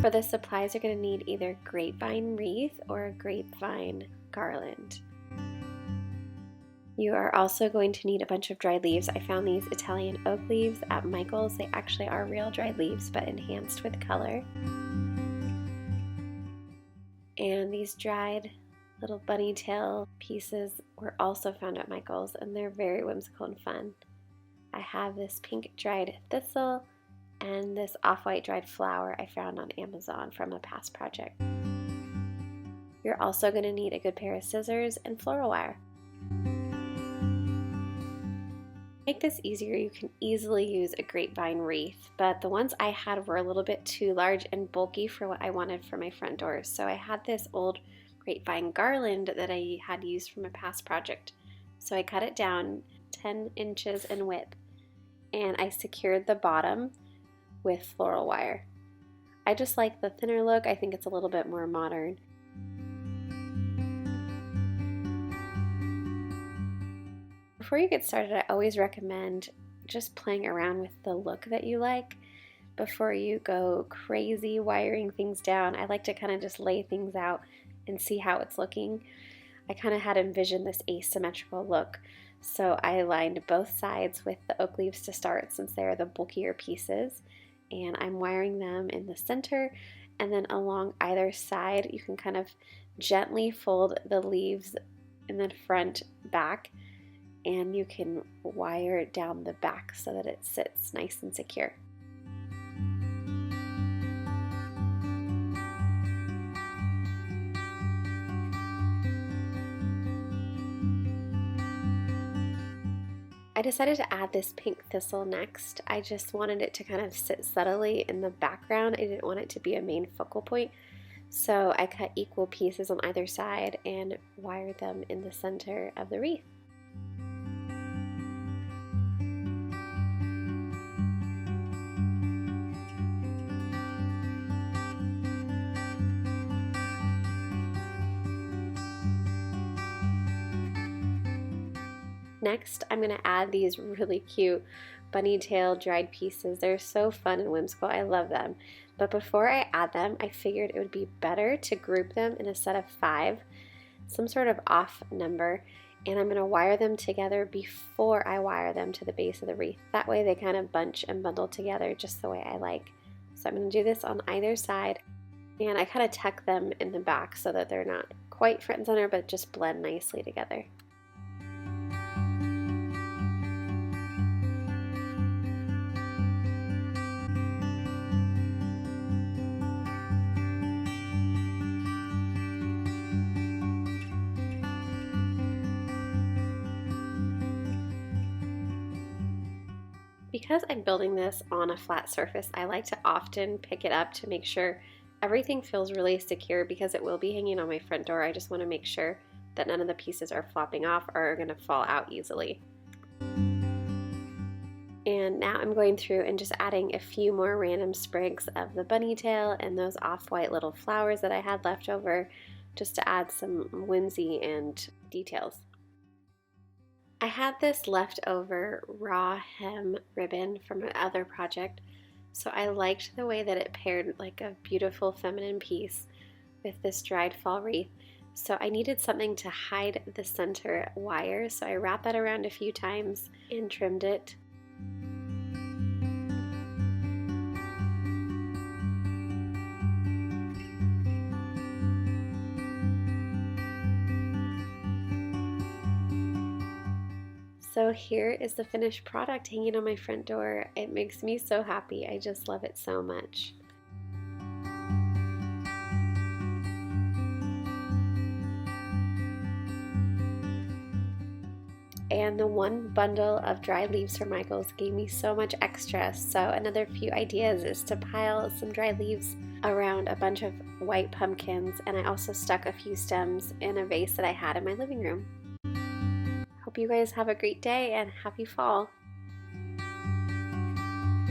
For the supplies, you're going to need either grapevine wreath or a grapevine garland. You are also going to need a bunch of dried leaves. I found these Italian oak leaves at Michael's. They actually are real dried leaves but enhanced with color. And these dried little bunny tail pieces were also found at Michael's, and they're very whimsical and fun. I have this pink dried thistle and this off-white dried flower I found on Amazon from a past project. You're also going to need a good pair of scissors and floral wire. To make this easier, you can easily use a grapevine wreath, but the ones I had were a little bit too large and bulky for what I wanted for my front door. So I had this old grapevine garland that I had used from a past project. So I cut it down 10 inches in width, and I secured the bottom with floral wire. I just like the thinner look. I think it's a little bit more modern. Before you get started, I always recommend just playing around with the look that you like before you go crazy wiring things down. I like to kind of just lay things out and see how it's looking. I kind of had envisioned this asymmetrical look, so I lined both sides with the oak leaves to start since they're the bulkier pieces, and I'm wiring them in the center, and then along either side you can kind of gently fold the leaves in the front back, and you can wire down the back so that it sits nice and secure. I decided to add this pink thistle next. I just wanted it to kind of sit subtly in the background. I didn't want it to be a main focal point. So I cut equal pieces on either side and wired them in the center of the wreath. Next, I'm going to add these really cute bunny tail dried pieces. They're so fun and whimsical. I love them. But before I add them, I figured it would be better to group them in a set of 5, some sort of off number, and I'm going to wire them together before I wire them to the base of the wreath. That way they kind of bunch and bundle together just the way I like. So I'm going to do this on either side, and I kind of tuck them in the back so that they're not quite front and center, but just blend nicely together. Because I'm building this on a flat surface, I like to often pick it up to make sure everything feels really secure because it will be hanging on my front door. I just want to make sure that none of the pieces are flopping off or are going to fall out easily. And now I'm going through and just adding a few more random sprigs of the bunny tail and those off-white little flowers that I had left over just to add some whimsy and details. I had this leftover raw hem ribbon from another project, so I liked the way that it paired like a beautiful feminine piece with this dried fall wreath. So I needed something to hide the center wire, so I wrapped that around a few times and trimmed it. So here is the finished product hanging on my front door. It makes me so happy. I just love it so much. And the one bundle of dried leaves from Michael's gave me so much extra. So another few ideas is to pile some dried leaves around a bunch of white pumpkins, and I also stuck a few stems in a vase that I had in my living room. Hope you guys have a great day and happy fall.